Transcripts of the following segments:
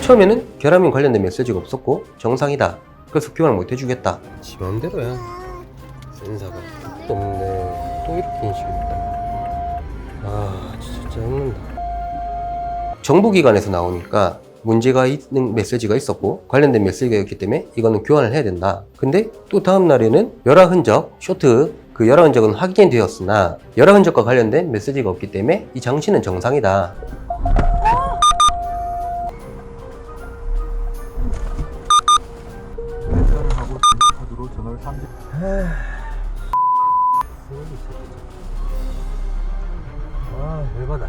처음에는 결함인 관련된 메시지가 없었고 정상이다. 그래서 교환을 못 해주겠다. 지 맘대로야. 센사가 뜻도 없는데 또 이렇게 인식했다. 아 진짜 짜증난다. 정부기관에서 나오니까 문제가 있는 메시지가 있었고 관련된 메시지가 있기 때문에 이거는 교환을 해야 된다. 근데 또 다음 날에는 열화 흔적, 쇼트 그 열화 흔적은 확인이 되었으나 열화 흔적과 관련된 메시지가 없기 때문에 이 장치는 정상이다. 하고 카드로 전월 30. 열받아.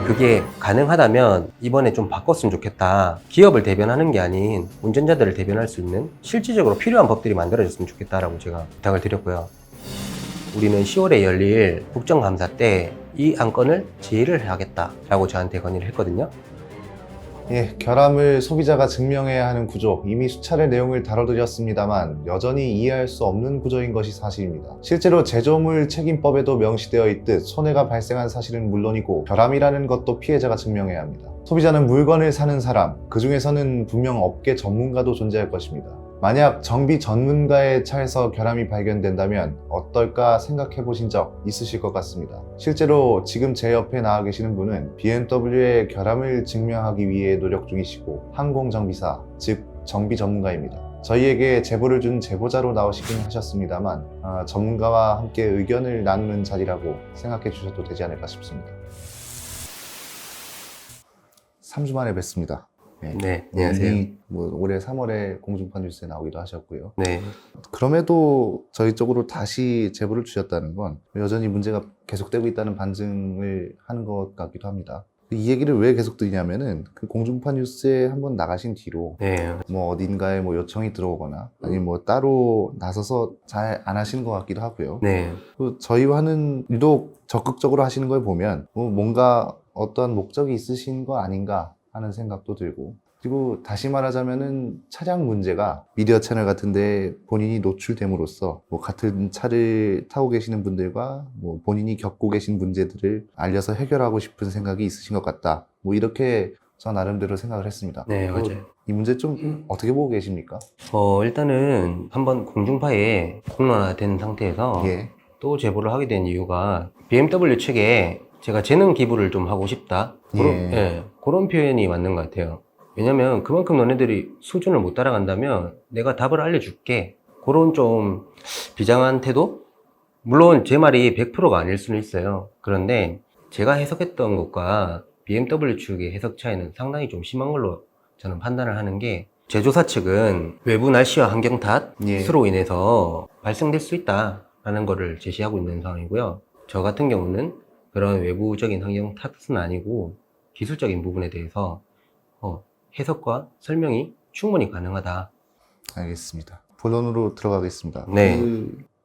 그게 가능하다면 이번에 좀 바꿨으면 좋겠다. 기업을 대변하는 게 아닌 운전자들을 대변할 수 있는 실질적으로 필요한 법들이 만들어졌으면 좋겠다라고 제가 부탁을 드렸고요. 우리는 10월에 열릴 국정감사 때 이 안건을 제의를 하겠다라고 저한테 건의를 했거든요. 예, 결함을 소비자가 증명해야 하는 구조, 이미 수차례 내용을 다뤄드렸습니다만 여전히 이해할 수 없는 구조인 것이 사실입니다. 실제로 제조물 책임법에도 명시되어 있듯 손해가 발생한 사실은 물론이고 결함이라는 것도 피해자가 증명해야 합니다. 소비자는 물건을 사는 사람, 그 중에서는 분명 업계 전문가도 존재할 것입니다. 만약 정비 전문가의 차에서 결함이 발견된다면 어떨까 생각해 보신 적 있으실 것 같습니다. 실제로 지금 제 옆에 나와 계시는 분은 BMW의 결함을 증명하기 위해 노력 중이시고 항공정비사, 즉 정비 전문가입니다. 저희에게 제보를 준 제보자로 나오시긴 하셨습니다만 전문가와 함께 의견을 나누는 자리라고 생각해 주셔도 되지 않을까 싶습니다. 3주 만에 뵙습니다. 네, 안녕하세요. 올해 3월에 공중파 뉴스에 나오기도 하셨고요. 네. 그럼에도 저희 쪽으로 다시 제보를 주셨다는 건 여전히 문제가 계속되고 있다는 반증을 하는 것 같기도 합니다. 이 얘기를 왜 계속 드리냐면은 그 공중파 뉴스에 한번 나가신 뒤로 네. 어딘가에 요청이 들어오거나 아니면 따로 나서서 잘 안 하시는 것 같기도 하고요. 네. 저희와는 유독 적극적으로 하시는 걸 보면 뭔가 어떤 목적이 있으신 거 아닌가 하는 생각도 들고, 그리고 다시 말하자면은 차량 문제가 미디어 채널 같은데 본인이 노출됨으로써 같은 차를 타고 계시는 분들과 본인이 겪고 계신 문제들을 알려서 해결하고 싶은 생각이 있으신 것 같다. 이렇게 저 나름대로 생각을 했습니다. 네, 맞아요. 이 문제 좀 어떻게 보고 계십니까? 일단은 한번 공중파에 공론화된 상태에서 예. 또 제보를 하게 된 이유가 BMW 측에 제가 재능 기부를 좀 하고 싶다. 그런 표현이 맞는 것 같아요. 왜냐면 그만큼 너네들이 수준을 못 따라간다면 내가 답을 알려줄게. 그런 좀 비장한 태도? 물론 제 말이 100%가 아닐 수는 있어요. 그런데 제가 해석했던 것과 BMW 측의 해석 차이는 상당히 좀 심한 걸로 저는 판단을 하는 게, 제조사 측은 외부 날씨와 환경 탓으로 인해서 발생될 수 있다라는 거를 제시하고 있는 상황이고요. 저 같은 경우는 그런 외부적인 환경 탓은 아니고 기술적인 부분에 대해서 해석과 설명이 충분히 가능하다. 알겠습니다. 본론으로 들어가겠습니다. 네.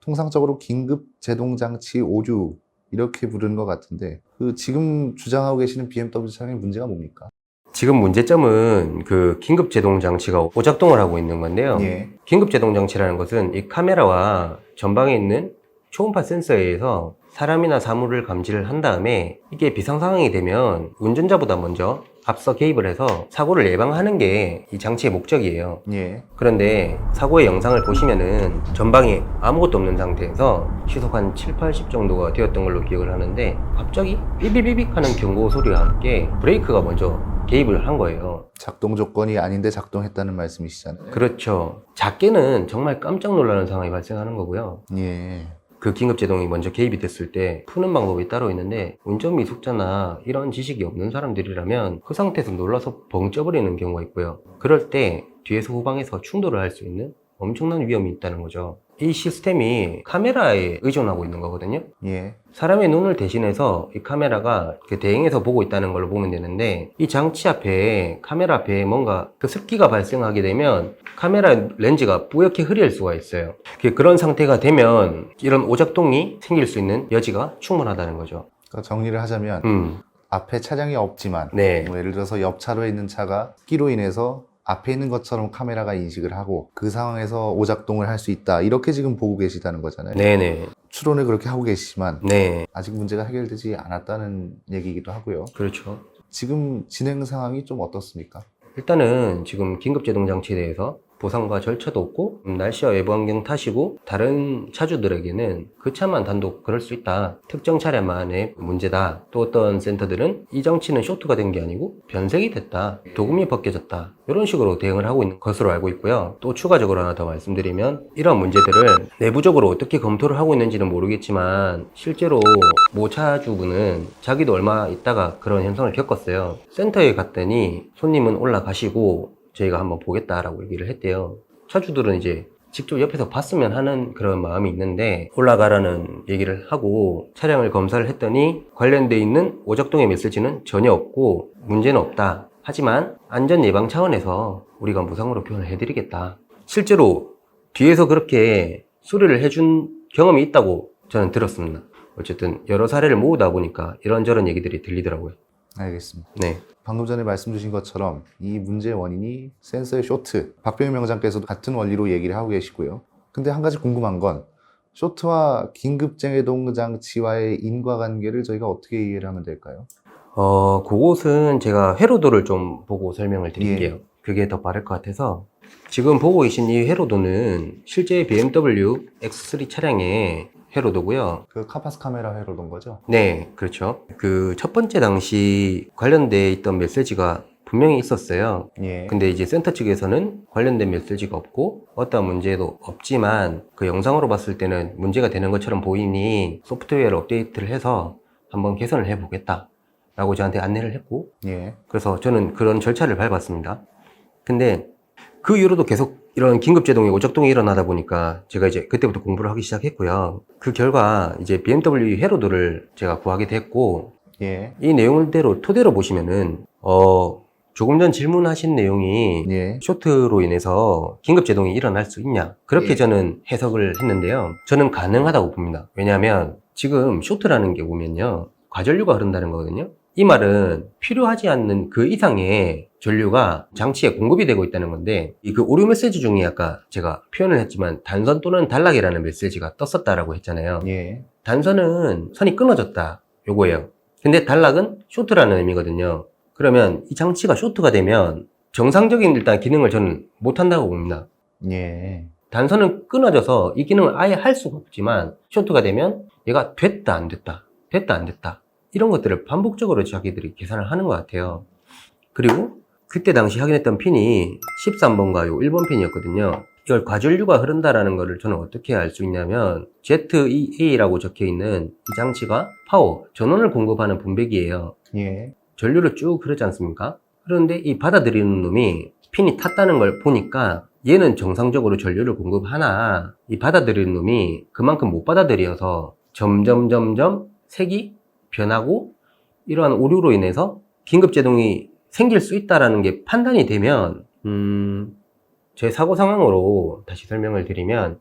통상적으로 긴급 제동장치 오류 이렇게 부르는 것 같은데 지금 주장하고 계시는 BMW 차량의 문제가 뭡니까? 지금 문제점은 그 긴급 제동 장치가 오작동을 하고 있는 건데요. 예. 긴급 제동 장치라는 것은 이 카메라와 전방에 있는 초음파 센서에 의해서 사람이나 사물을 감지를 한 다음에 이게 비상 상황이 되면 운전자보다 먼저 앞서 개입을 해서 사고를 예방하는 게 이 장치의 목적이에요. 예. 그런데 사고의 영상을 보시면은 전방에 아무것도 없는 상태에서 시속 한 7, 80 정도가 되었던 걸로 기억을 하는데 갑자기 삐비비빅 하는 경고 소리와 함께 브레이크가 먼저 개입을 한 거예요. 작동 조건이 아닌데 작동했다는 말씀이시잖아요. 그렇죠. 작게는 정말 깜짝 놀라는 상황이 발생하는 거고요. 예. 그 긴급제동이 먼저 개입이 됐을 때 푸는 방법이 따로 있는데, 운전 미숙자나 이런 지식이 없는 사람들이라면 그 상태에서 놀라서 벙 쪄버리는 경우가 있고요. 그럴 때 뒤에서 후방에서 충돌을 할 수 있는 엄청난 위험이 있다는 거죠. 이 시스템이 카메라에 의존하고 있는 거거든요. 예. 사람의 눈을 대신해서 이 카메라가 대행해서 보고 있다는 걸로 보면 되는데, 이 장치 앞에, 카메라 앞에 뭔가 그 습기가 발생하게 되면 카메라 렌즈가 뿌옇게 흐릴 수가 있어요. 그런 상태가 되면 이런 오작동이 생길 수 있는 여지가 충분하다는 거죠. 그러니까 정리를 하자면 앞에 차량이 없지만 네. 예를 들어서 옆 차로에 있는 차가 습기로 인해서 앞에 있는 것처럼 카메라가 인식을 하고 그 상황에서 오작동을 할 수 있다, 이렇게 지금 보고 계시다는 거잖아요. 네네. 추론을 그렇게 하고 계시지만 네. 아직 문제가 해결되지 않았다는 얘기이기도 하고요. 그렇죠. 지금 진행 상황이 좀 어떻습니까? 일단은 지금 긴급제동장치에 대해서 보상과 절차도 없고 날씨와 외부 환경 탓이고 다른 차주들에게는 그 차만 단독 그럴 수 있다. 특정 차량만의 문제다. 또 어떤 센터들은 이 장치는 쇼트가 된 게 아니고 변색이 됐다. 도금이 벗겨졌다. 이런 식으로 대응을 하고 있는 것으로 알고 있고요. 또 추가적으로 하나 더 말씀드리면 이런 문제들을 내부적으로 어떻게 검토를 하고 있는지는 모르겠지만 실제로 모 차주분은 자기도 얼마 있다가 그런 현상을 겪었어요. 센터에 갔더니 손님은 올라가시고 저희가 한번 보겠다라고 얘기를 했대요. 차주들은 이제 직접 옆에서 봤으면 하는 그런 마음이 있는데 올라가라는 얘기를 하고 차량을 검사를 했더니 관련돼 있는 오작동의 메시지는 전혀 없고 문제는 없다. 하지만 안전 예방 차원에서 우리가 무상으로 교환을 해드리겠다. 실제로 뒤에서 그렇게 수리를 해준 경험이 있다고 저는 들었습니다. 어쨌든 여러 사례를 모으다 보니까 이런저런 얘기들이 들리더라고요. 알겠습니다. 네. 방금 전에 말씀 주신 것처럼 이 문제의 원인이 센서의 쇼트, 박병일 명장께서도 같은 원리로 얘기를 하고 계시고요. 근데 한 가지 궁금한 건 쇼트와 긴급제동 장치와의 인과관계를 저희가 어떻게 이해를 하면 될까요? 그곳은 제가 회로도를 좀 보고 설명을 드릴게요. 그게 더 빠를 것 같아서 지금 보고 계신 이 회로도는 실제 BMW X3 차량의 회로도고요. 그 카파스 카메라 회로도인 거죠? 네, 그렇죠. 그 첫 번째 당시 관련돼 있던 메시지가 분명히 있었어요. 예. 근데 이제 센터 측에서는 관련된 메시지가 없고 어떠한 문제도 없지만 그 영상으로 봤을 때는 문제가 되는 것처럼 보이니 소프트웨어를 업데이트를 해서 한번 개선을 해보겠다 라고 저한테 안내를 했고 예. 그래서 저는 그런 절차를 밟았습니다. 근데 그 이후로도 계속 이런 긴급제동이 오작동이 일어나다 보니까 제가 이제 그때부터 공부를 하기 시작했고요. 그 결과 이제 BMW 회로도를 제가 구하게 됐고 예. 이 내용대로 토대로 보시면은 조금 전 질문하신 내용이 예. 쇼트로 인해서 긴급제동이 일어날 수 있냐 그렇게 예. 저는 해석을 했는데요. 저는 가능하다고 봅니다. 왜냐하면 지금 쇼트라는 게 보면요 과전류가 흐른다는 거거든요. 이 말은 필요하지 않는 그 이상의 전류가 장치에 공급이 되고 있다는 건데 그 오류 메시지 중에 아까 제가 표현을 했지만 단선 또는 단락이라는 메시지가 떴었다라고 했잖아요. 예. 단선은 선이 끊어졌다 요거예요. 근데 단락은 쇼트라는 의미거든요. 그러면 이 장치가 쇼트가 되면 정상적인 일단 기능을 저는 못한다고 봅니다. 예. 단선은 끊어져서 이 기능을 아예 할 수가 없지만 쇼트가 되면 얘가 됐다 안 됐다 됐다 안 됐다 이런 것들을 반복적으로 자기들이 계산을 하는 것 같아요. 그리고 그때 당시 확인했던 핀이 13번과 요 1번 핀이었거든요. 이걸 과전류가 흐른다라는 거를 저는 어떻게 알 수 있냐면 ZEA라고 적혀있는 이 장치가 파워, 전원을 공급하는 분배기예요. 예. 전류를 쭉 흐르지 않습니까? 그런데 이 받아들이는 놈이 핀이 탔다는 걸 보니까 얘는 정상적으로 전류를 공급하나 이 받아들이는 놈이 그만큼 못 받아들여서 점점 색이 변하고 이러한 오류로 인해서 긴급제동이 생길 수 있다는 게 판단이 되면 제 사고 상황으로 다시 설명을 드리면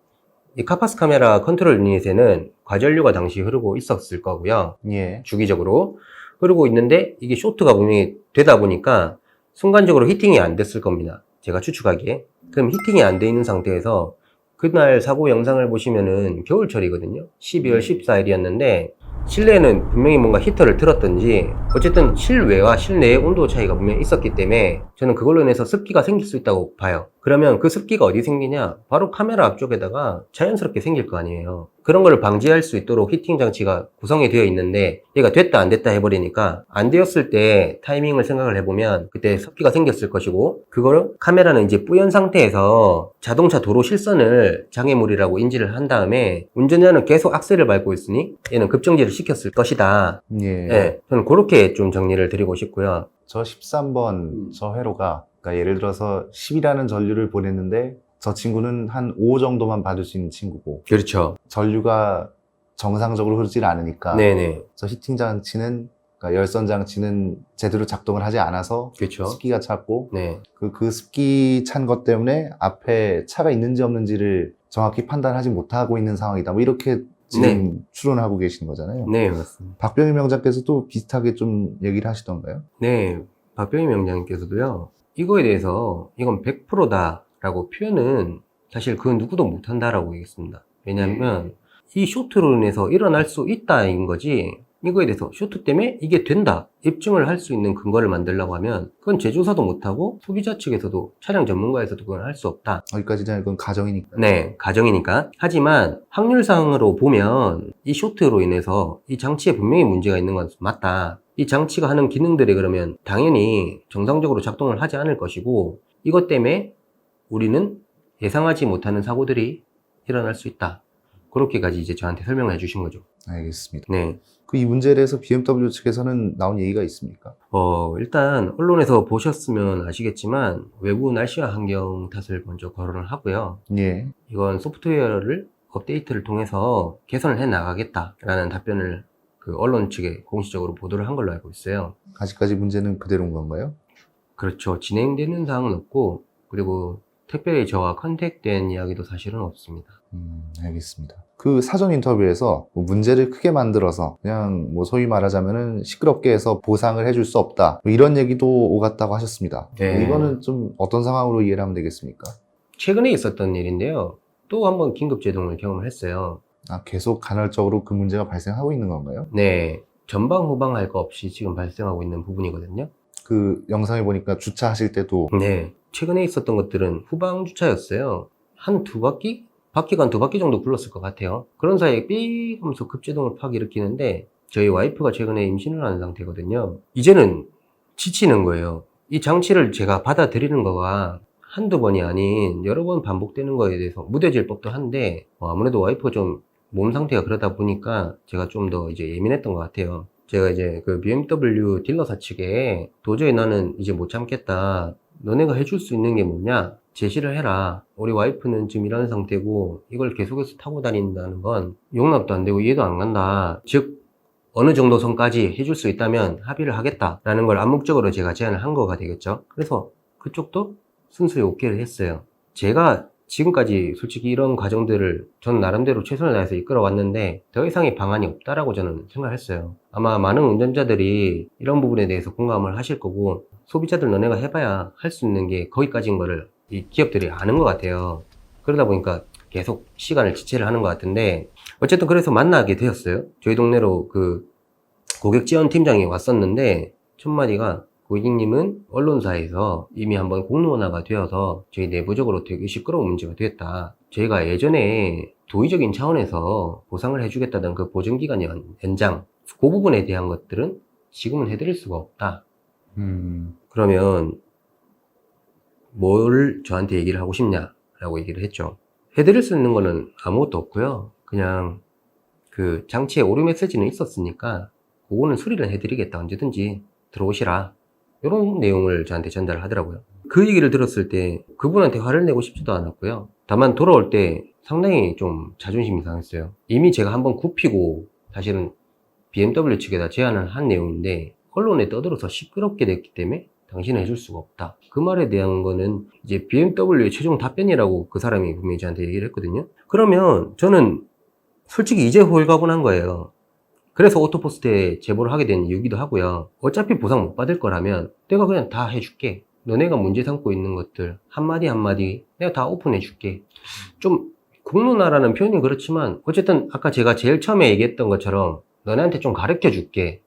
이 카파스 카메라 컨트롤 유닛에는 과전류가 당시 흐르고 있었을 거고요. 예. 주기적으로 흐르고 있는데 이게 쇼트가 분명히 되다 보니까 순간적으로 히팅이 안 됐을 겁니다. 제가 추측하기에. 그럼 히팅이 안 돼 있는 상태에서 그날 사고 영상을 보시면은 겨울철이거든요. 12월 14일이었는데 실내에는 분명히 뭔가 히터를 틀었든지 어쨌든 실외와 실내의 온도 차이가 분명히 있었기 때문에 저는 그걸로 인해서 습기가 생길 수 있다고 봐요. 그러면 그 습기가 어디 생기냐? 바로 카메라 앞쪽에다가 자연스럽게 생길 거 아니에요. 그런 거를 방지할 수 있도록 히팅 장치가 구성이 되어 있는데 얘가 됐다 안 됐다 해버리니까 안 되었을 때 타이밍을 생각을 해보면 그때 습기가 생겼을 것이고 그거를 카메라는 이제 뿌연 상태에서 자동차 도로 실선을 장애물이라고 인지를 한 다음에 운전자는 계속 악셀을 밟고 있으니 얘는 급정지를 시켰을 것이다. 예. 네, 저는 그렇게 좀 정리를 드리고 싶고요. 저 13번 저 회로가 그러니까 예를 들어서 10이라는 전류를 보냈는데 저 친구는 한 5 정도만 받을 수 있는 친구고 그렇죠. 전류가 정상적으로 흐르질 않으니까 네네. 저 히팅 장치는 그러니까 열선 장치는 제대로 작동을 하지 않아서 그렇죠. 습기가 찼고 네. 그 습기 찬 것 때문에 앞에 차가 있는지 없는지를 정확히 판단하지 못하고 있는 상황이다. 뭐 이렇게 지금 추론하고 계시는 거잖아요. 네, 맞습니다. 박병일 명장께서도 비슷하게 좀 얘기를 하시던가요? 네, 박병희 명장님께서도요, 이거에 대해서 이건 100%다라고 표현은 사실 그 누구도 못한다라고 얘기했습니다. 왜냐하면 이 쇼트로 인해서 일어날 수 있다인 거지 이거에 대해서 쇼트 때문에 이게 된다 입증을 할 수 있는 근거를 만들려고 하면 그건 제조사도 못하고 소비자 측에서도 차량 전문가에서도 그건 할 수 없다. 어디까지나 이건 가정이니까. 네, 가정이니까. 하지만 확률상으로 보면 이 쇼트로 인해서 이 장치에 분명히 문제가 있는 건 맞다. 이 장치가 하는 기능들이 그러면 당연히 정상적으로 작동을 하지 않을 것이고 이것 때문에 우리는 예상하지 못하는 사고들이 일어날 수 있다. 그렇게까지 이제 저한테 설명을 해주신 거죠. 알겠습니다. 네. 그 이 문제에 대해서 BMW 측에서는 나온 얘기가 있습니까? 일단 언론에서 보셨으면 아시겠지만 외부 날씨와 환경 탓을 먼저 거론을 하고요. 예. 이건 소프트웨어를 업데이트를 통해서 개선을 해 나가겠다라는 답변을 그 언론 측에 공식적으로 보도를 한 걸로 알고 있어요. 아직까지 문제는 그대로인 건가요? 그렇죠. 진행되는 사항은 없고 그리고 특별히 저와 컨택된 이야기도 사실은 없습니다. 알겠습니다. 그 사전 인터뷰에서 뭐 문제를 크게 만들어서 그냥 뭐 소위 말하자면은 시끄럽게 해서 보상을 해줄 수 없다. 뭐 이런 얘기도 오갔다고 하셨습니다. 네. 이거는 좀 어떤 상황으로 이해를 하면 되겠습니까? 최근에 있었던 일인데요. 또 한번 긴급 제동을 경험을 했어요. 아, 계속 간헐적으로 그 문제가 발생하고 있는 건가요? 네. 전방 후방 할 거 없이 지금 발생하고 있는 부분이거든요. 그 영상을 보니까 주차하실 때도 네. 최근에 있었던 것들은 후방 주차였어요. 한 두 바퀴? 바퀴가 한 두 바퀴 정도 굴렀을 것 같아요. 그런 사이에 삐 하면서 급제동을 팍 일으키는데 저희 와이프가 최근에 임신을 한 상태거든요. 이제는 지치는 거예요. 이 장치를 제가 받아들이는 거가 한두 번이 아닌 여러 번 반복되는 거에 대해서 무뎌질 법도 한데 아무래도 와이프가 좀 몸 상태가 그러다 보니까 제가 좀 더 이제 예민했던 것 같아요. 제가 이제 그 BMW 딜러사 측에 도저히 나는 이제 못 참겠다. 너네가 해줄 수 있는 게 뭐냐? 제시를 해라. 우리 와이프는 지금 이런 상태고 이걸 계속해서 타고 다닌다는 건 용납도 안 되고 이해도 안 간다. 즉 어느 정도 선까지 해줄 수 있다면 합의를 하겠다라는 걸 암묵적으로 제가 제안을 한 거가 되겠죠. 그래서 그쪽도 순수히 오케이를 했어요. 제가 지금까지 솔직히 이런 과정들을 전 나름대로 최선을 다해서 이끌어 왔는데 더 이상의 방안이 없다라고 저는 생각했어요. 아마 많은 운전자들이 이런 부분에 대해서 공감을 하실 거고 소비자들 너네가 해봐야 할 수 있는 게 거기까지인 거를 이 기업들이 아는 것 같아요. 그러다 보니까 계속 시간을 지체를 하는 것 같은데 어쨌든 그래서 만나게 되었어요. 저희 동네로 그 고객 지원 팀장이 왔었는데 첫 마디가 고객님은 언론사에서 이미 한번 공론화가 되어서 저희 내부적으로 되게 시끄러운 문제가 되었다. 저희가 예전에 도의적인 차원에서 보상을 해주겠다던 그 보증기간 연장 그 부분에 대한 것들은 지금은 해드릴 수가 없다. 그러면 뭘 저한테 얘기를 하고 싶냐라고 얘기를 했죠. 해드릴 수 있는 거는 아무것도 없고요. 그냥 그 장치에 오류 메시지는 있었으니까 그거는 수리를 해드리겠다. 언제든지 들어오시라. 이런 내용을 저한테 전달을 하더라고요. 그 얘기를 들었을 때 그분한테 화를 내고 싶지도 않았고요. 다만 돌아올 때 상당히 좀 자존심이 상했어요. 이미 제가 한번 굽히고 사실은 BMW 측에다 제안을 한 내용인데 언론에 떠들어서 시끄럽게 됐기 때문에 당신은 해줄 수가 없다. 그 말에 대한 거는 이제 BMW의 최종 답변이라고 그 사람이 분명히 저한테 얘기를 했거든요. 그러면 저는 솔직히 이제 홀가분한 거예요. 그래서 오토포스트에 제보를 하게 된 이유기도 하고요. 어차피 보상 못 받을 거라면 내가 그냥 다 해줄게. 너네가 문제 삼고 있는 것들 한마디 한마디 내가 다 오픈해 줄게. 좀 공론화라는 표현이 그렇지만 어쨌든 아까 제가 제일 처음에 얘기했던 것처럼 너네한테 좀 가르쳐 줄게.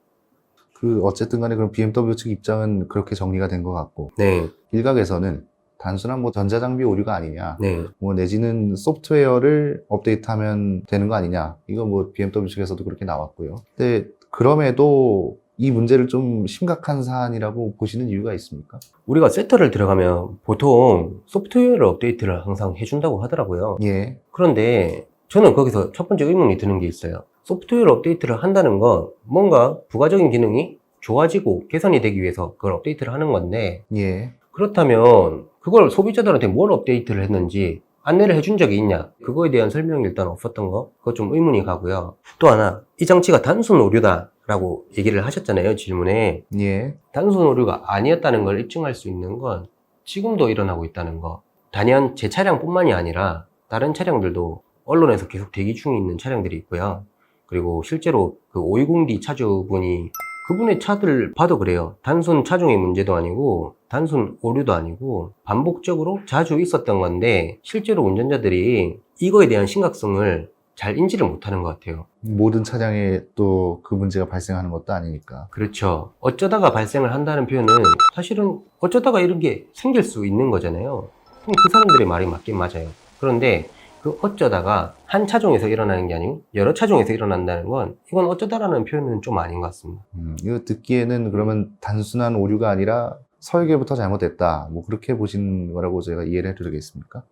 그 어쨌든 간에 그럼 BMW 측 입장은 그렇게 정리가 된 것 같고 네, 일각에서는 단순한 뭐 전자장비 오류가 아니냐 네. 뭐 내지는 소프트웨어를 업데이트하면 되는 거 아니냐 이거 뭐 BMW 측에서도 그렇게 나왔고요. 근데 그럼에도 이 문제를 좀 심각한 사안이라고 보시는 이유가 있습니까? 우리가 세터를 들어가면 보통 소프트웨어를 업데이트를 항상 해준다고 하더라고요. 예. 그런데 저는 거기서 첫 번째 의문이 드는 게 있어요. 소프트웨어 업데이트를 한다는 건 뭔가 부가적인 기능이 좋아지고 개선이 되기 위해서 그걸 업데이트를 하는 건데 예. 그렇다면 그걸 소비자들한테 뭘 업데이트를 했는지 안내를 해준 적이 있냐? 그거에 대한 설명이 일단 없었던 거 그거 좀 의문이 가고요. 또 하나 이 장치가 단순 오류다 라고 얘기를 하셨잖아요, 질문에. 예. 단순 오류가 아니었다는 걸 입증할 수 있는 건 지금도 일어나고 있다는 거. 단연 제 차량뿐만이 아니라 다른 차량들도 언론에서 계속 대기 중에 있는 차량들이 있고요. 그리고 실제로 그 520D 차주분이 그분의 차들 봐도 그래요. 단순 차종의 문제도 아니고 단순 오류도 아니고 반복적으로 자주 있었던 건데 실제로 운전자들이 이거에 대한 심각성을 잘 인지를 못하는 것 같아요. 모든 차량에 또 그 문제가 발생하는 것도 아니니까. 그렇죠. 어쩌다가 발생을 한다는 표현은 사실은 어쩌다가 이런 게 생길 수 있는 거잖아요. 그럼 그 사람들의 말이 맞긴 맞아요. 그런데 그 어쩌다가 한 차종에서 일어나는 게 아니고 여러 차종에서 일어난다는 건 이건 어쩌다라는 표현은 좀 아닌 것 같습니다. 이거 듣기에는 그러면 단순한 오류가 아니라 설계부터 잘못됐다. 뭐 그렇게 보신 거라고 제가 이해를 해도 되겠습니까?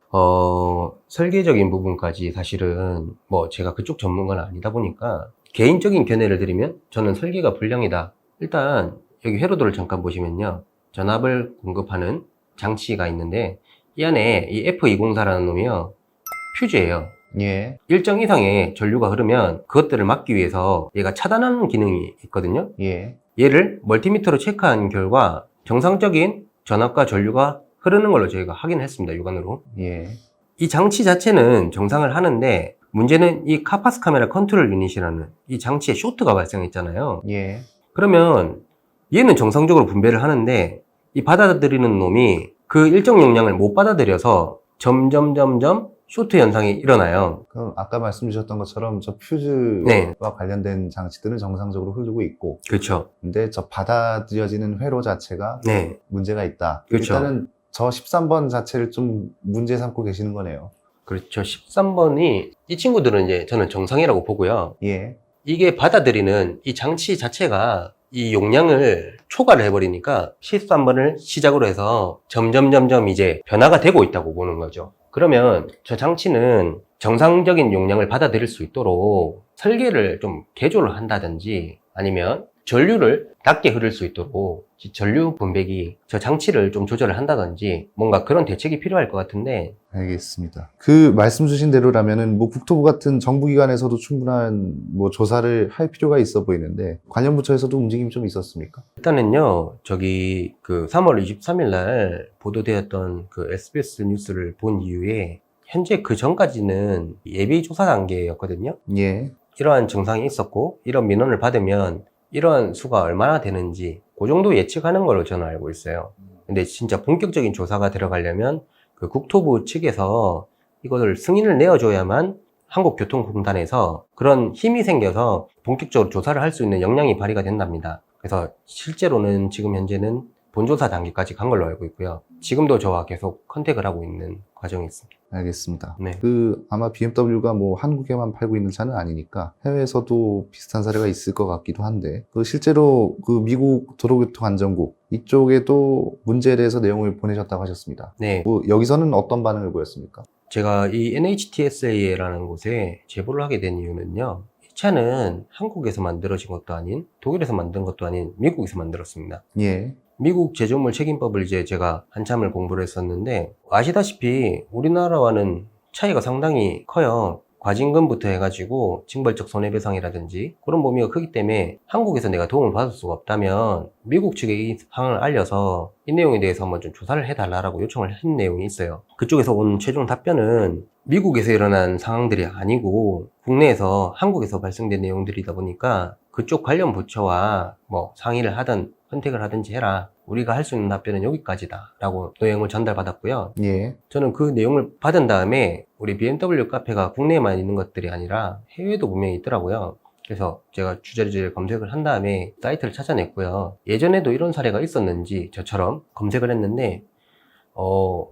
설계적인 부분까지 사실은 뭐 제가 그쪽 전문가는 아니다 보니까 개인적인 견해를 드리면 저는 설계가 불량이다. 일단 여기 회로도를 잠깐 보시면요. 전압을 공급하는 장치가 있는데 이 안에 이 F204라는 놈이요. 퓨즈예요. 예, 일정 이상의 전류가 흐르면 그것들을 막기 위해서 얘가 차단하는 기능이 있거든요. 예, 얘를 멀티미터로 체크한 결과 정상적인 전압과 전류가 흐르는 걸로 저희가 확인했습니다. 육안으로. 예, 이 장치 자체는 정상을 하는데 문제는 이 카파스 카메라 컨트롤 유닛이라는 이 장치에 쇼트가 발생했잖아요. 예, 그러면 얘는 정상적으로 분배를 하는데 이 받아들이는 놈이 그 일정 용량을 못 받아들여서 점점 쇼트 현상이 일어나요. 그럼 아까 말씀 주셨던 것처럼 저 퓨즈와 네. 관련된 장치들은 정상적으로 흐르고 있고, 그렇죠. 근데 저 받아들여지는 회로 자체가 네. 문제가 있다. 그렇죠. 일단은 저 13번 자체를 좀 문제 삼고 계시는 거네요. 그렇죠. 13번이 이 친구들은 이제 저는 정상이라고 보고요. 예, 이게 받아들이는 이 장치 자체가 이 용량을 초과를 해버리니까 13번을 시작으로 해서 점점 이제 변화가 되고 있다고 보는 거죠. 그러면 저 장치는 정상적인 용량을 받아들일 수 있도록 설계를 좀 개조를 한다든지 아니면 전류를 낮게 흐를 수 있도록 전류 분배기 저 장치를 좀 조절을 한다든지 뭔가 그런 대책이 필요할 것 같은데 알겠습니다. 그 말씀 주신 대로라면은 뭐 국토부 같은 정부기관에서도 충분한 뭐 조사를 할 필요가 있어 보이는데 관련 부처에서도 움직임이 좀 있었습니까? 일단은요, 저기, 3월 23일 날 보도되었던 그 SBS 뉴스를 본 이후에, 현재 그 전까지는 예비 조사 단계였거든요? 예, 이러한 증상이 있었고, 이런 민원을 받으면, 이러한 수가 얼마나 되는지, 그 정도 예측하는 걸로 저는 알고 있어요. 근데 진짜 본격적인 조사가 들어가려면, 그 국토부 측에서 이것을 승인을 내어줘야만 한국교통공단에서 그런 힘이 생겨서 본격적으로 조사를 할 수 있는 역량이 발휘가 된답니다. 그래서 실제로는 지금 현재는 본조사 단계까지 간 걸로 알고 있고요. 지금도 저와 계속 컨택을 하고 있는 과정이 있습니다. 알겠습니다. 네. 아마 BMW가 뭐 한국에만 팔고 있는 차는 아니니까 해외에서도 비슷한 사례가 있을 것 같기도 한데 실제로 그 미국 도로교통안전국 이쪽에도 문제에 대해서 내용을 보내셨다고 하셨습니다. 네. 여기서는 어떤 반응을 보였습니까? 제가 이 NHTSA라는 곳에 제보를 하게 된 이유는요. 이 차는 한국에서 만들어진 것도 아닌 독일에서 만든 것도 아닌 미국에서 만들었습니다. 예, 미국 제조물 책임법을 이제 제가 한참을 공부를 했었는데 아시다시피 우리나라와는 차이가 상당히 커요. 과징금부터 해가지고 징벌적 손해배상이라든지 그런 범위가 크기 때문에 한국에서 내가 도움을 받을 수가 없다면 미국 측에 이 상황을 알려서 이 내용에 대해서 한번 좀 조사를 해달라고 요청을 한 내용이 있어요. 그쪽에서 온 최종 답변은 미국에서 일어난 상황들이 아니고 국내에서 한국에서 발생된 내용들이다 보니까 그쪽 관련 부처와 뭐 상의를 하든 선택을 하든지 해라. 우리가 할 수 있는 답변은 여기까지다 라고 내용을 전달받았고요. 예, 저는 그 내용을 받은 다음에 우리 BMW 카페가 국내에만 있는 것들이 아니라 해외에도 분명히 있더라고요. 그래서 제가 주저리주저 검색을 한 다음에 사이트를 찾아냈고요. 예전에도 이런 사례가 있었는지 저처럼 검색을 했는데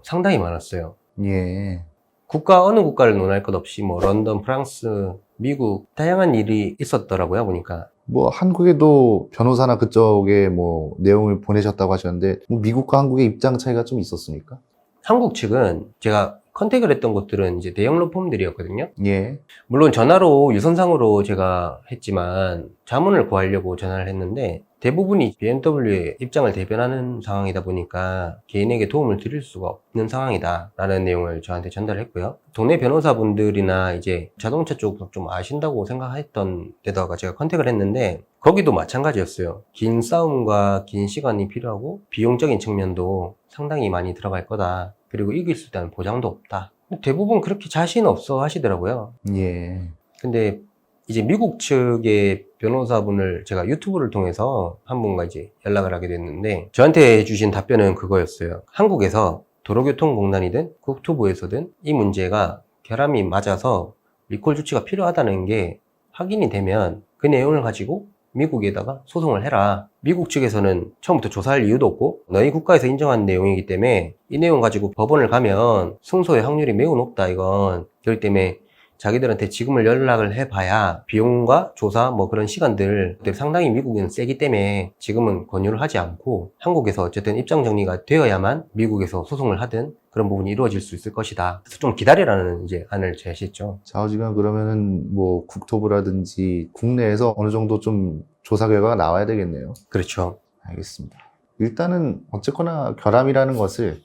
상당히 많았어요. 예, 어느 국가를 논할 것 없이 뭐 런던, 프랑스, 미국 다양한 일이 있었더라고요. 보니까 뭐 한국에도 변호사나 그쪽에 뭐 내용을 보내셨다고 하셨는데 뭐 미국과 한국의 입장 차이가 좀 있었습니까? 한국 측은 제가 컨택을 했던 곳들은 이제 대형 로펌들이었거든요. 예, 물론 전화로 유선상으로 제가 했지만 자문을 구하려고 전화를 했는데 대부분이 BMW의 입장을 대변하는 상황이다 보니까 개인에게 도움을 드릴 수가 없는 상황이다 라는 내용을 저한테 전달했고요. 동네 변호사분들이나 이제 자동차 쪽 좀 아신다고 생각했던 데다가 제가 컨택을 했는데 거기도 마찬가지였어요. 긴 싸움과 긴 시간이 필요하고 비용적인 측면도 상당히 많이 들어갈 거다. 그리고 이길 수 있다는 보장도 없다. 대부분 그렇게 자신 없어 하시더라고요. 예, 근데 이제 미국 측의 변호사분을 제가 유튜브를 통해서 한 분과 이제 연락을 하게 됐는데 저한테 해주신 답변은 그거였어요. 한국에서 도로교통공단이든 국토부에서든 이 문제가 결함이 맞아서 리콜 조치가 필요하다는 게 확인이 되면 그 내용을 가지고 미국에다가 소송을 해라. 미국 측에서는 처음부터 조사할 이유도 없고 너희 국가에서 인정한 내용이기 때문에 이 내용 가지고 법원을 가면 승소의 확률이 매우 높다 이건. 그렇기 때문에 자기들한테 지금을 연락을 해봐야 비용과 조사 뭐 그런 시간들 상당히 미국은 세기 때문에 지금은 권유를 하지 않고 한국에서 어쨌든 입장 정리가 되어야만 미국에서 소송을 하든 그런 부분이 이루어질 수 있을 것이다. 그래서 좀 기다리라는 이제 안을 제시했죠. 좌우지간 그러면은 뭐 국토부라든지 국내에서 어느 정도 좀 조사 결과가 나와야 되겠네요. 그렇죠. 알겠습니다. 일단은 어쨌거나 결함이라는 것을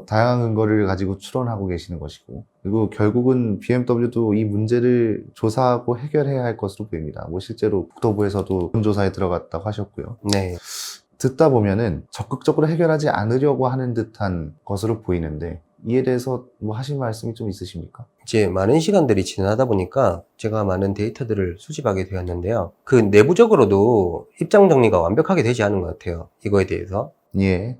다양한 근거를 가지고 추론하고 계시는 것이고, 그리고 결국은 BMW도 이 문제를 조사하고 해결해야 할 것으로 보입니다. 뭐 실제로 국토부에서도 조사에 들어갔다고 하셨고요. 네. 듣다 보면은 적극적으로 해결하지 않으려고 하는 듯한 것으로 보이는데, 이에 대해서 뭐 하실 말씀이 좀 있으십니까? 이제 많은 시간들이 지나다 보니까 제가 많은 데이터들을 수집하게 되었는데요. 그 내부적으로도 입장 정리가 완벽하게 되지 않은 것 같아요. 이거에 대해서. 예.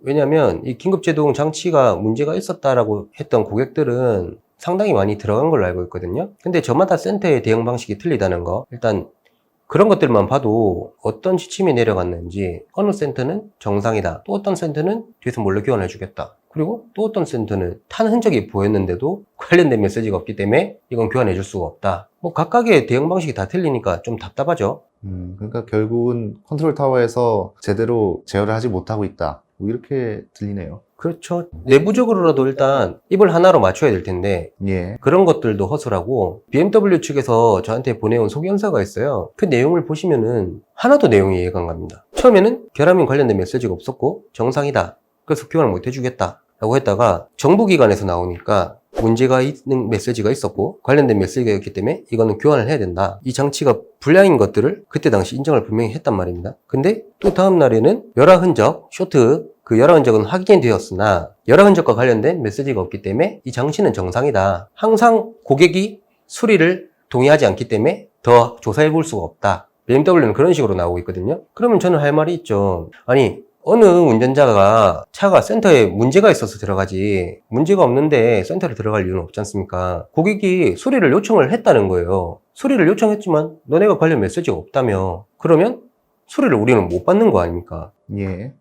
왜냐하면 이 긴급제동 장치가 문제가 있었다라고 했던 고객들은 상당히 많이 들어간 걸로 알고 있거든요. 근데 저마다 센터의 대응 방식이 틀리다는 거. 일단 그런 것들만 봐도 어떤 지침이 내려갔는지, 어느 센터는 정상이다, 또 어떤 센터는 뒤에서 몰래 교환해 주겠다, 그리고 또 어떤 센터는 탄 흔적이 보였는데도 관련된 메시지가 없기 때문에 이건 교환해 줄 수가 없다. 뭐 각각의 대응 방식이 다 틀리니까 좀 답답하죠. 그러니까 결국은 컨트롤 타워에서 제대로 제어를 하지 못하고 있다. 뭐 이렇게 들리네요. 그렇죠. 내부적으로라도 일단 입을 하나로 맞춰야 될 텐데 예. 그런 것들도 허술하고, BMW 측에서 저한테 보내온 소견서가 있어요. 그 내용을 보시면은 하나도 내용이 이해가 안 갑니다. 처음에는 결함인 관련된 메시지가 없었고 정상이다, 그래서 교환을 못 해주겠다 라고 했다가 정부기관에서 나오니까 문제가 있는 메시지가 있었고 관련된 메시지가 있기 때문에 이거는 교환을 해야 된다, 이 장치가 불량인 것들을 그때 당시 인정을 분명히 했단 말입니다. 근데 또 다음 날에는 열화 흔적, 쇼트, 그 열화 흔적은 확인이 되었으나 열화 흔적과 관련된 메시지가 없기 때문에 이 장치는 정상이다, 항상 고객이 수리를 동의하지 않기 때문에 더 조사해 볼 수가 없다. BMW는 그런 식으로 나오고 있거든요. 그러면 저는 할 말이 있죠. 아니, 어느 운전자가 차가 센터에 문제가 있어서 들어가지 문제가 없는데 센터에 들어갈 이유는 없지 않습니까? 고객이 수리를 요청을 했다는 거예요. 수리를 요청했지만 너네가 관련 메시지가 없다며, 그러면 수리를 우리는 못 받는 거 아닙니까? 예.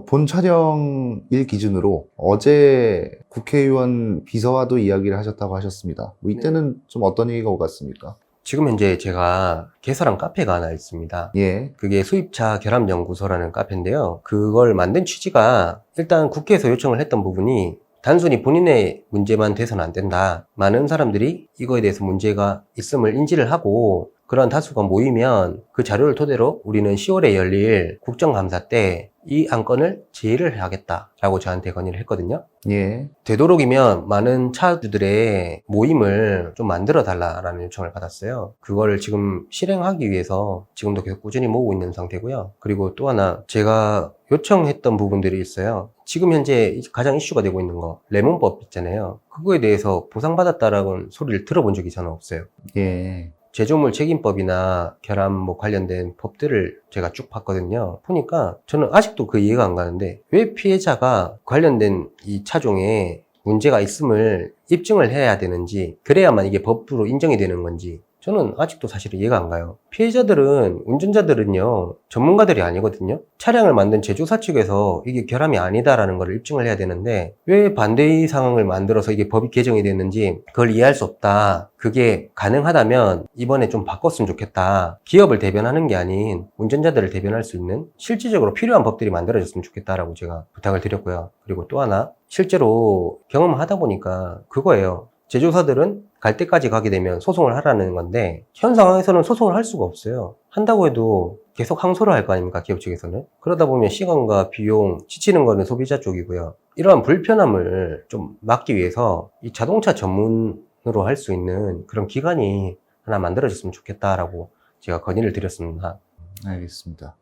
본 촬영일 기준으로 어제 국회의원 비서와도 이야기를 하셨다고 하셨습니다. 뭐 이때는 좀 어떤 얘기가 오갔습니까? 지금 현재 제가 개설한 카페가 하나 있습니다. 예. 그게 수입차 결함연구소라는 카페인데요. 그걸 만든 취지가 일단 국회에서 요청을 했던 부분이 단순히 본인의 문제만 돼서는 안 된다. 많은 사람들이 이거에 대해서 문제가 있음을 인지를 하고 그러한 다수가 모이면 그 자료를 토대로 우리는 10월에 열릴 국정감사 때 이 안건을 제의를 해야겠다라고 저한테 건의를 했거든요. 예. 되도록이면 많은 차주들의 모임을 좀 만들어 달라라는 요청을 받았어요. 그거를 지금 실행하기 위해서 지금도 계속 꾸준히 모으고 있는 상태고요. 그리고 또 하나 제가 요청했던 부분들이 있어요. 지금 현재 가장 이슈가 되고 있는 거, 레몬법 있잖아요. 그거에 대해서 보상받았다라는 소리를 들어본 적이 저는 없어요. 예. 제조물 책임법이나 결함 뭐 관련된 법들을 제가 쭉 봤거든요. 보니까 저는 아직도 그 이해가 안 가는데 왜 피해자가 관련된 이 차종에 문제가 있음을 입증을 해야 되는지, 그래야만 이게 법으로 인정이 되는 건지 저는 아직도 사실 이해가 안 가요. 피해자들은, 운전자들은요, 전문가들이 아니거든요. 차량을 만든 제조사 측에서 이게 결함이 아니다라는 걸 입증을 해야 되는데 왜 반대의 상황을 만들어서 이게 법이 개정이 됐는지 그걸 이해할 수 없다. 그게 가능하다면 이번에 좀 바꿨으면 좋겠다. 기업을 대변하는 게 아닌 운전자들을 대변할 수 있는 실질적으로 필요한 법들이 만들어졌으면 좋겠다라고 제가 부탁을 드렸고요. 그리고 또 하나, 실제로 경험하다 보니까 그거예요. 제조사들은 갈 때까지 가게 되면 소송을 하라는 건데 현 상황에서는 소송을 할 수가 없어요. 한다고 해도 계속 항소를 할 거 아닙니까, 기업 측에서는. 그러다 보면 시간과 비용, 지치는 거는 소비자 쪽이고요. 이러한 불편함을 좀 막기 위해서 이 자동차 전문으로 할 수 있는 그런 기관이 하나 만들어졌으면 좋겠다라고 제가 건의를 드렸습니다. 알겠습니다.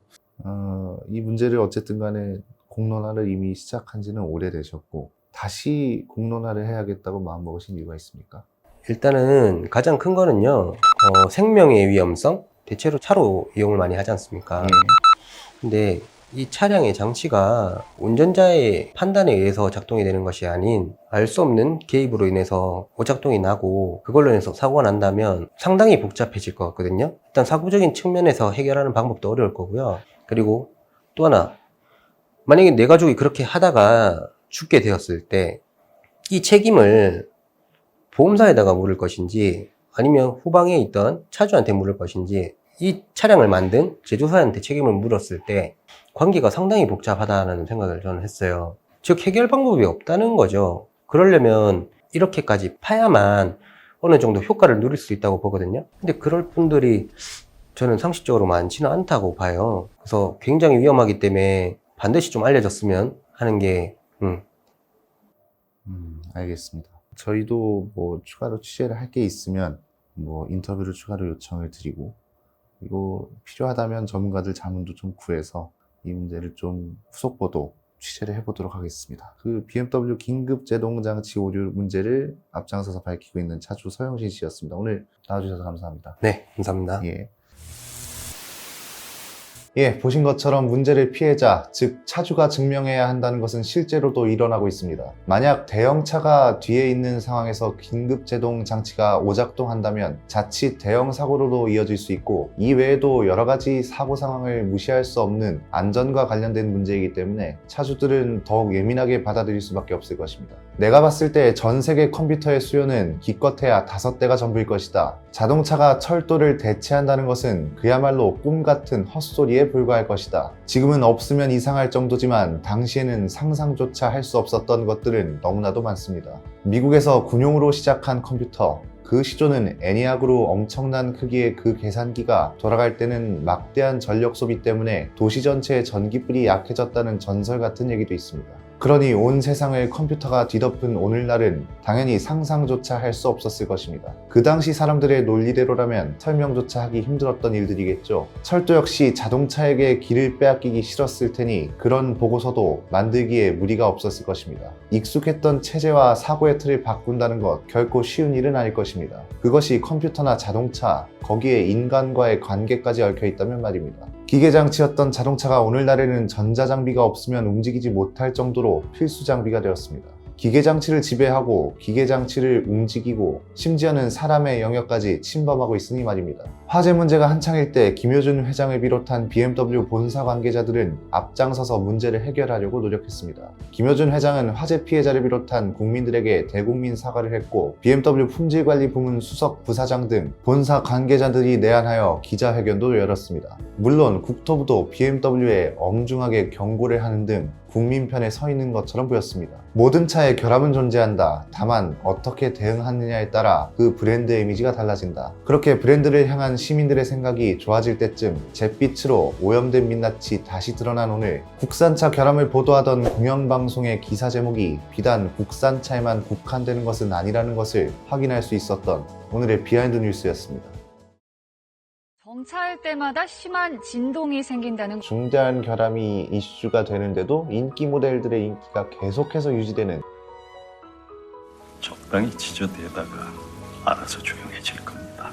이 문제를 어쨌든 간에 공론화를 이미 시작한 지는 오래되셨고 다시 공론화를 해야겠다고 마음먹으신 이유가 있습니까? 일단은 가장 큰 거는요, 생명의 위험성? 대체로 차로 이용을 많이 하지 않습니까? 예. 근데 이 차량의 장치가 운전자의 판단에 의해서 작동이 되는 것이 아닌 알 수 없는 개입으로 인해서 오작동이 나고 그걸로 인해서 사고가 난다면 상당히 복잡해질 것 같거든요. 일단 사고적인 측면에서 해결하는 방법도 어려울 거고요. 그리고 또 하나, 만약에 내 가족이 그렇게 하다가 죽게 되었을 때 이 책임을 보험사에다가 물을 것인지 아니면 후방에 있던 차주한테 물을 것인지 이 차량을 만든 제조사한테 책임을 물었을 때 관계가 상당히 복잡하다는 생각을 저는 했어요. 즉 해결 방법이 없다는 거죠. 그러려면 이렇게까지 파야만 어느 정도 효과를 누릴 수 있다고 보거든요. 근데 그럴 분들이 저는 상식적으로 많지는 않다고 봐요. 그래서 굉장히 위험하기 때문에 반드시 좀 알려졌으면 하는 게 알겠습니다. 저희도 뭐 추가로 취재를 할 게 있으면 뭐 인터뷰를 추가로 요청을 드리고, 그리고 필요하다면 전문가들 자문도 좀 구해서 이 문제를 좀 후속 보도 취재를 해보도록 하겠습니다. 그 BMW 긴급 제동 장치 오류 문제를 앞장서서 밝히고 있는 차주 서영신 씨였습니다. 오늘 나와주셔서 감사합니다. 네, 감사합니다. 보신 것처럼 문제를 피해자, 즉 차주가 증명해야 한다는 것은 실제로도 일어나고 있습니다. 만약 대형차가 뒤에 있는 상황에서 긴급 제동 장치가 오작동한다면 자칫 대형 사고로도 이어질 수 있고, 이 외에도 여러 가지 사고 상황을 무시할 수 없는 안전과 관련된 문제이기 때문에 차주들은 더욱 예민하게 받아들일 수밖에 없을 것입니다. 내가 봤을 때 전 세계 컴퓨터의 수요는 기껏해야 5대가 전부일 것이다. 자동차가 철도를 대체한다는 것은 그야말로 꿈 같은 헛소리에 불과할 것이다. 지금은 없으면 이상할 정도지만 당시에는 상상조차 할 수 없었던 것들은 너무나도 많습니다. 미국에서 군용으로 시작한 컴퓨터, 그 시조는 애니악으로 엄청난 크기의 그 계산기가 돌아갈 때는 막대한 전력 소비 때문에 도시 전체의 전기불이 약해졌다는 전설 같은 얘기도 있습니다. 그러니 온 세상을 컴퓨터가 뒤덮은 오늘날은 당연히 상상조차 할 수 없었을 것입니다. 그 당시 사람들의 논리대로라면 설명조차 하기 힘들었던 일들이겠죠. 철도 역시 자동차에게 길을 빼앗기기 싫었을 테니 그런 보고서도 만들기에 무리가 없었을 것입니다. 익숙했던 체제와 사고의 틀을 바꾼다는 것 결코 쉬운 일은 아닐 것입니다. 그것이 컴퓨터나 자동차, 거기에 인간과의 관계까지 얽혀 있다면 말입니다. 기계장치였던 자동차가 오늘날에는 전자장비가 없으면 움직이지 못할 정도로 필수 장비가 되었습니다. 기계장치를 지배하고 기계장치를 움직이고 심지어는 사람의 영역까지 침범하고 있으니 말입니다. 화재 문제가 한창일 때 김효준 회장을 비롯한 BMW 본사 관계자들은 앞장서서 문제를 해결하려고 노력했습니다. 김효준 회장은 화재 피해자를 비롯한 국민들에게 대국민 사과를 했고, BMW 품질관리 부문 수석 부사장 등 본사 관계자들이 내한하여 기자회견도 열었습니다. 물론 국토부도 BMW에 엄중하게 경고를 하는 등 국민 편에 서 있는 것처럼 보였습니다. 모든 차에 결함은 존재한다. 다만 어떻게 대응하느냐에 따라 그 브랜드의 이미지가 달라진다. 그렇게 브랜드를 향한 시민들의 생각이 좋아질 때쯤 잿빛으로 오염된 민낯이 다시 드러난 오늘, 국산차 결함을 보도하던 공영방송의 기사 제목이 비단 국산차에만 국한되는 것은 아니라는 것을 확인할 수 있었던 오늘의 비하인드 뉴스였습니다. 정차할 때마다 심한 진동이 생긴다는 중대한 결함이 이슈가 되는데도 인기 모델들의 인기가 계속해서 유지되는, 적당히 지저대다가 알아서 조용해질 겁니다.